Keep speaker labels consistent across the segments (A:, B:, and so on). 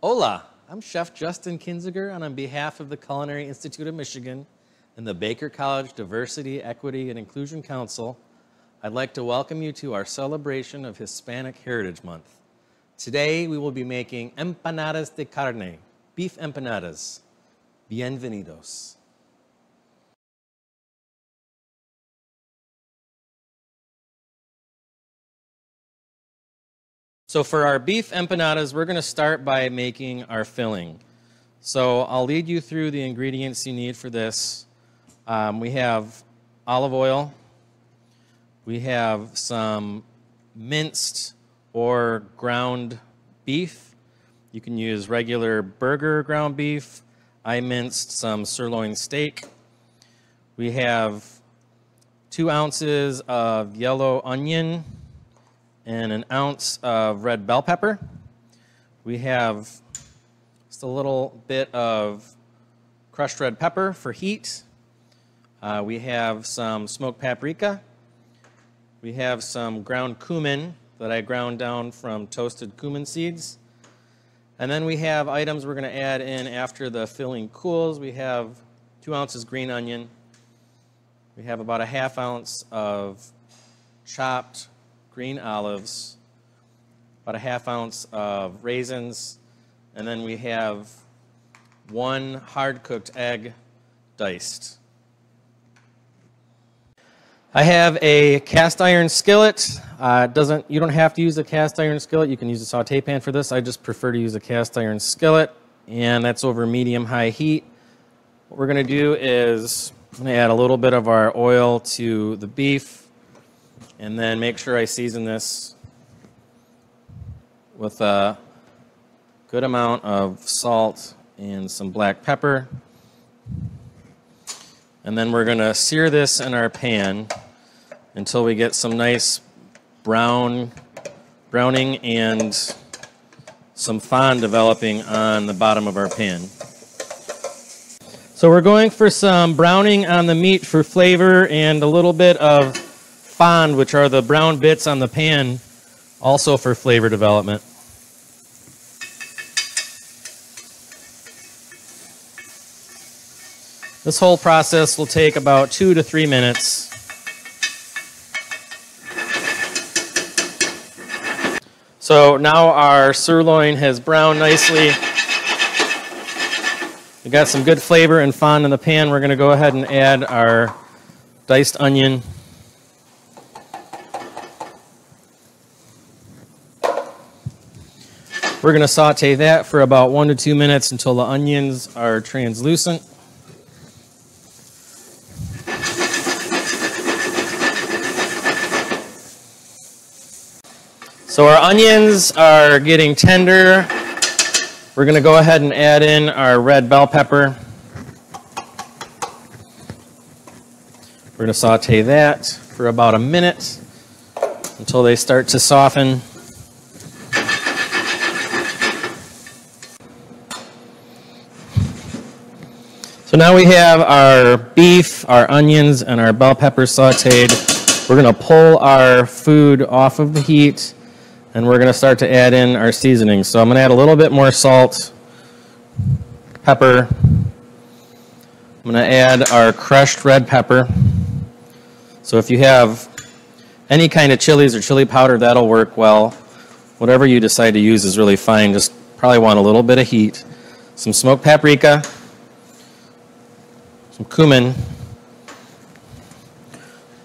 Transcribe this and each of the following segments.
A: Hola, I'm Chef Justin Kinziger, and on behalf of the Culinary Institute of Michigan and the Baker College Diversity, Equity, and Inclusion Council, I'd like to welcome you to our celebration of Hispanic Heritage Month. Today, we will be making empanadas de carne, beef empanadas. Bienvenidos. So for our beef empanadas, we're going to start by making our filling. So I'll lead you through the ingredients you need for this. We have olive oil. We have some minced or ground beef. You can use regular burger ground beef. I minced some sirloin steak. We have 2 ounces of yellow onion and 1 ounce of red bell pepper. We have just a little bit of crushed red pepper for heat. We have some smoked paprika. We have some ground cumin that I ground down from toasted cumin seeds. And then we have items we're going to add in after the filling cools. We have 2 ounces green onion. We have about 1/2 ounce of chopped green olives, about 1/2 ounce of raisins, and then we have 1 hard-cooked egg diced. I have a cast iron skillet. You don't have to use a cast iron skillet. You can use a saute pan for this. I just prefer to use a cast iron skillet, and that's over medium-high heat. What we're going to do is I'm going to add a little bit of our oil to the beef, and then make sure I season this with a good amount of salt and some black pepper. And then we're going to sear this in our pan until we get some nice browning and some fond developing on the bottom of our pan. So we're going for some browning on the meat for flavor and a little bit of fond, which are the brown bits on the pan, also for flavor development. This whole process will take about 2 to 3 minutes. So now our sirloin has browned nicely. We got some good flavor and fond in the pan. We're going to go ahead and add our diced onion. We're going to saute that for about 1 to 2 minutes until the onions are translucent. So our onions are getting tender. We're going to go ahead and add in our red bell pepper. We're going to saute that for about 1 minute until they start to soften. So now we have our beef, our onions, and our bell pepper sauteed. We're going to pull our food off of the heat, and we're going to start to add in our seasonings. So I'm going to add a little bit more salt, pepper. I'm going to add our crushed red pepper. So if you have any kind of chilies or chili powder, that'll work well. Whatever you decide to use is really fine. Just probably want a little bit of heat. Some smoked paprika. Some cumin.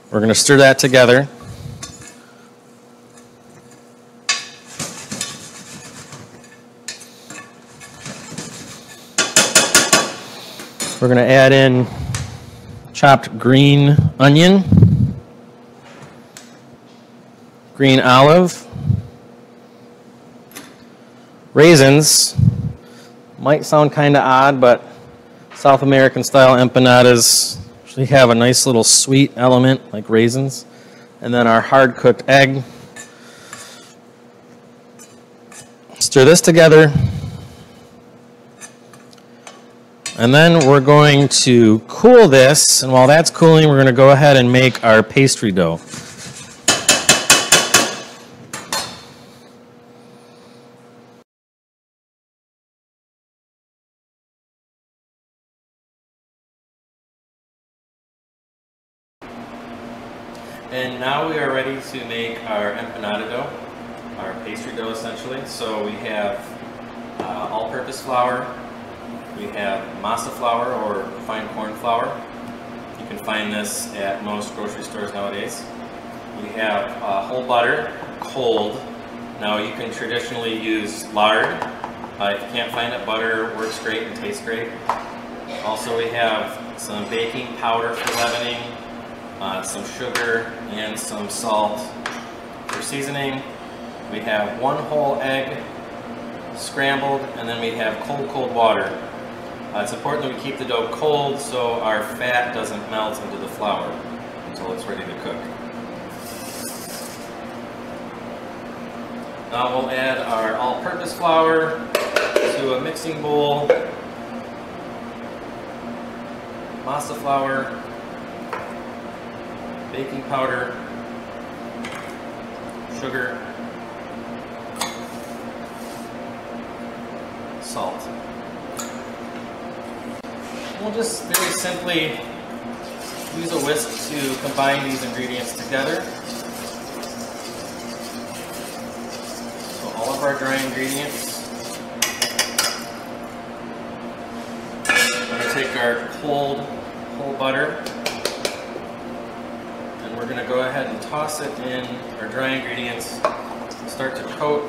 A: We're going to stir that together. We're going to add in chopped green onion, green olive, raisins. Might sound kind of odd, but South American style empanadas usually have a nice little sweet element like raisins. And then our hard cooked egg. Stir this together. And then we're going to cool this, and while that's cooling, we're going to go ahead and make our pastry dough. And now we are ready to make our empanada dough, our pastry dough essentially. So we have all-purpose flour, we have masa flour or fine corn flour. You can find this at most grocery stores nowadays. We have whole butter, cold. Now you can traditionally use lard. If you can't find it, butter works great and tastes great. Also we have some baking powder for leavening, some sugar, and some salt for seasoning. We have 1 whole egg scrambled, and then we have cold water. It's important that we keep the dough cold so our fat doesn't melt into the flour until it's ready to cook. Now we'll add our all-purpose flour to a mixing bowl, masa flour, baking powder, sugar, salt. We'll just very simply use a whisk to combine these ingredients together. So all of our dry ingredients. We're going to take our cold whole butter and we're going to go ahead and toss it in our dry ingredients, start to coat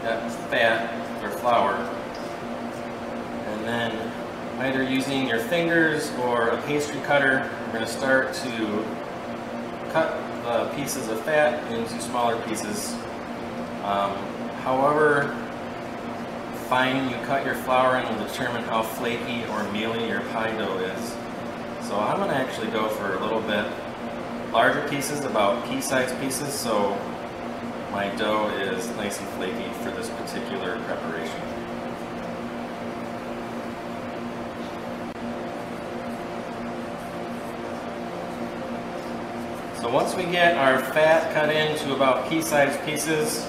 A: that fat or flour, and then either using your fingers or a pastry cutter, we're going to start to cut the pieces of fat into smaller pieces. However fine you cut your flour in will determine how flaky or mealy your pie dough is. So I'm going to actually go for a little bit larger pieces, about pea-sized pieces, so my dough is nice and flaky for this particular preparation. So once we get our fat cut into about pea-sized pieces,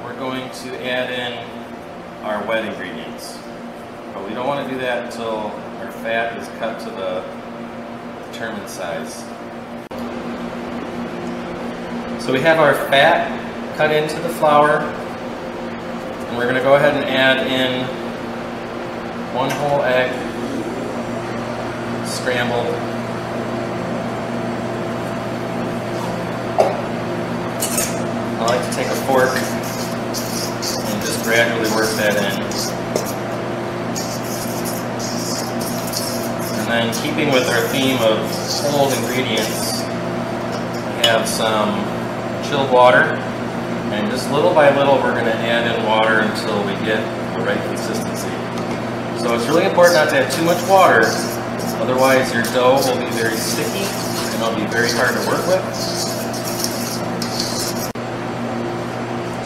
A: we're going to add in our wet ingredients. But we don't want to do that until our fat is cut to the determined size. So we have our fat cut into the flour, and we're going to go ahead and add in 1 whole egg, scrambled. I like to take a fork and just gradually work that in. And then keeping with our theme of cold ingredients, we have some chilled water, and just little by little we're going to add in water until we get the right consistency. So it's really important not to add too much water, otherwise your dough will be very sticky and it'll be very hard to work with.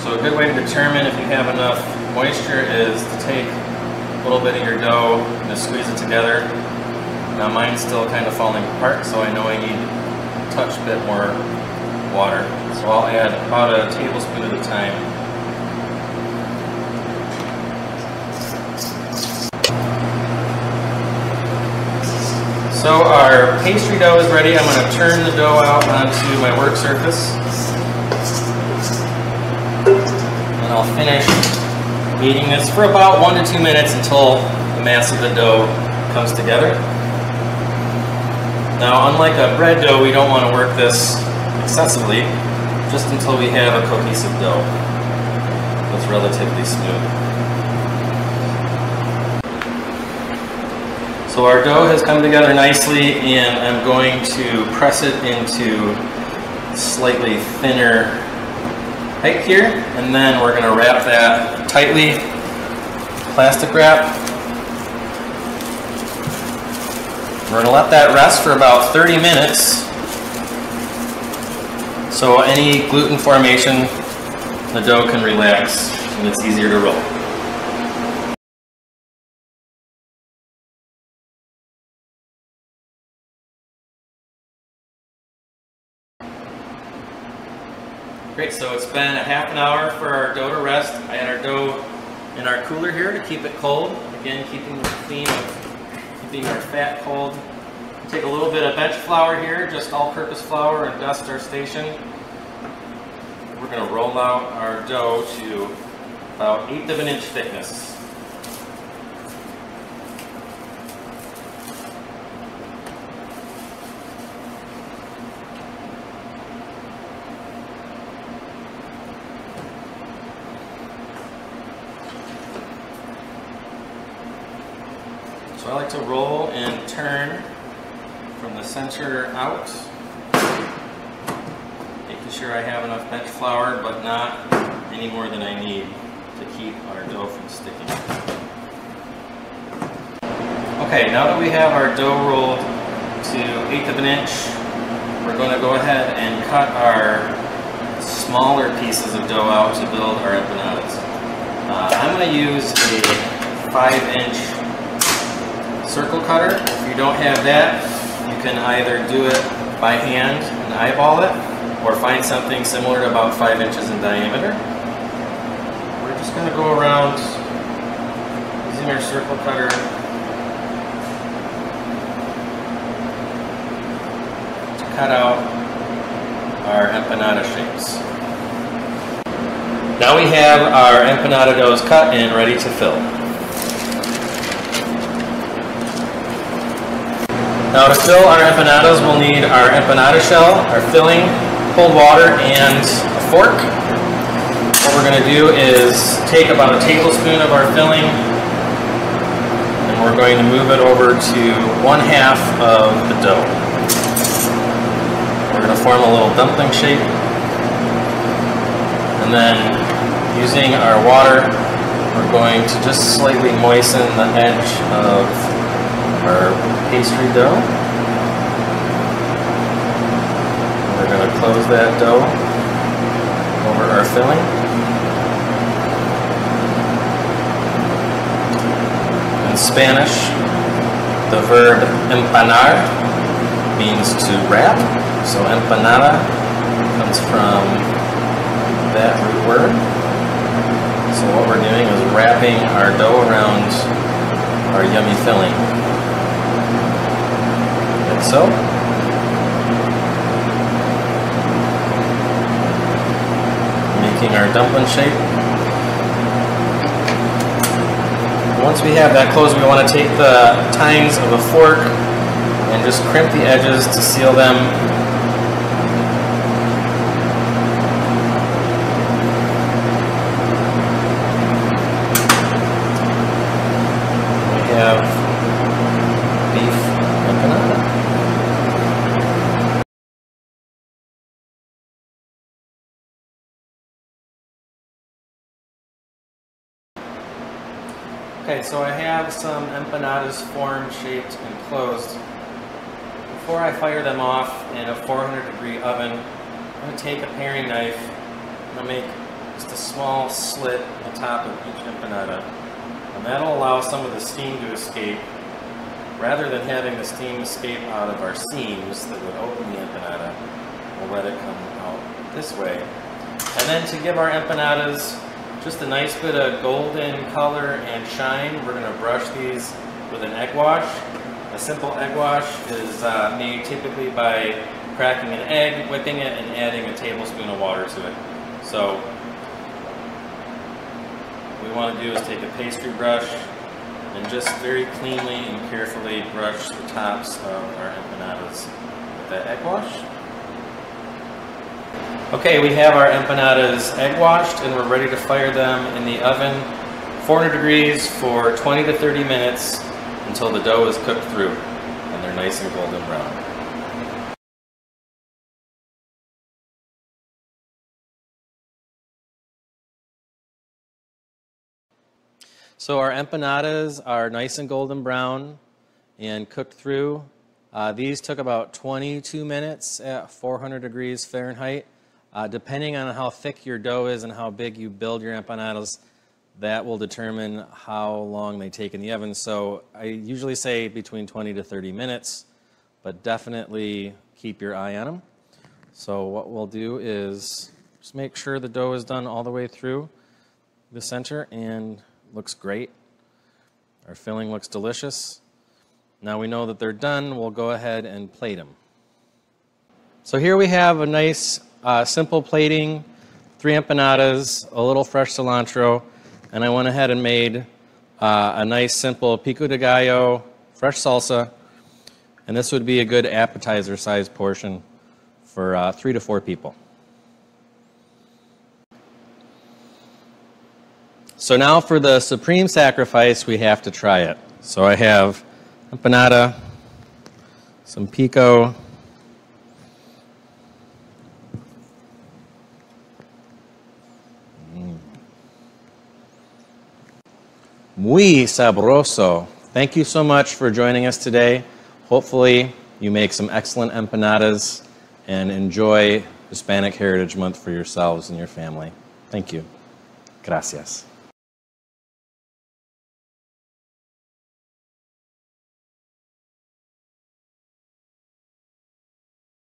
A: So a good way to determine if you have enough moisture is to take a little bit of your dough and just squeeze it together. Now mine's still kind of falling apart, so I know I need a touch bit more water. So I'll add about a tablespoon at a time. So our pastry dough is ready. I'm going to turn the dough out onto my work surface. And I'll finish kneading this for about 1 to 2 minutes until the mass of the dough comes together. Now, unlike a bread dough, we don't want to work this excessively, just until we have a cohesive dough that's relatively smooth. So our dough has come together nicely, and I'm going to press it into slightly thinner height here, and then we're going to wrap that tightly, plastic wrap. We're going to let that rest for about 30 minutes. So any gluten formation, the dough can relax and it's easier to roll. Great, so it's been a half an hour for our dough to rest. I had our dough in our cooler here to keep it cold. Again, keeping the theme of keeping our fat cold Take a little bit of bench flour here, just all-purpose flour, and dust our station. We're going to roll out our dough to about 1/8 of an inch thickness. So I like to roll and turn from the center out, making sure I have enough bench flour, but not any more than I need to keep our dough from sticking. Okay, now that we have our dough rolled to 1/8 of an inch, we're going to go ahead and cut our smaller pieces of dough out to build our empanadas. I'm going to use a 5-inch circle cutter. If you don't have that, you can either do it by hand and eyeball it, or find something similar to about 5 inches in diameter. We're just going to go around using our circle cutter to cut out our empanada shapes. Now we have our empanada doughs cut and ready to fill. Now to fill our empanadas, we'll need our empanada shell, our filling, cold water, and a fork. What we're going to do is take about a tablespoon of our filling, and we're going to move it over to 1/2 of the dough. We're going to form a little dumpling shape, and then using our water, we're going to just slightly moisten the edge of our pastry dough. We're going to close that dough over our filling. In Spanish, the verb empanar means to wrap. So empanada comes from that root word. So what we're doing is wrapping our dough around our yummy filling. Like so. Making our dumpling shape. Once we have that closed, we want to take the tines of a fork and just crimp the edges to seal them. We have beef empanada. Okay, so I have some empanadas formed, shaped, and closed. Before I fire them off in a 400-degree oven, I'm going to take a paring knife and I'll make just a small slit on the top of each empanada. And that'll allow some of the steam to escape. Rather than having the steam escape out of our seams that would open the empanada, we'll let it come out this way. And then to give our empanadas just a nice bit of golden color and shine, we're going to brush these with an egg wash. A simple egg wash is made typically by cracking an egg, whipping it, and adding a tablespoon of water to it. So what we want to do is take a pastry brush and just very cleanly and carefully brush the tops of our empanadas with that egg wash. Okay, we have our empanadas egg washed and we're ready to fire them in the oven, 400 degrees for 20 to 30 minutes until the dough is cooked through and they're nice and golden brown. So our empanadas are nice and golden brown and cooked through. These took about 22 minutes at 400 degrees Fahrenheit. Depending on how thick your dough is and how big you build your empanadas, that will determine how long they take in the oven. So I usually say between 20 to 30 minutes, but definitely keep your eye on them. So what we'll do is just make sure the dough is done all the way through the center and looks great. Our filling looks delicious. Now we know that they're done, we'll go ahead and plate them. So here we have a nice simple plating, 3 empanadas, a little fresh cilantro, and I went ahead and made a nice simple pico de gallo, fresh salsa, and this would be a good appetizer sized portion for 3 to 4 people. So now for the supreme sacrifice, we have to try it. So I have empanada, some pico, muy sabroso. Thank you so much for joining us today. Hopefully you make some excellent empanadas and enjoy Hispanic Heritage Month for yourselves and your family. Thank you. Gracias.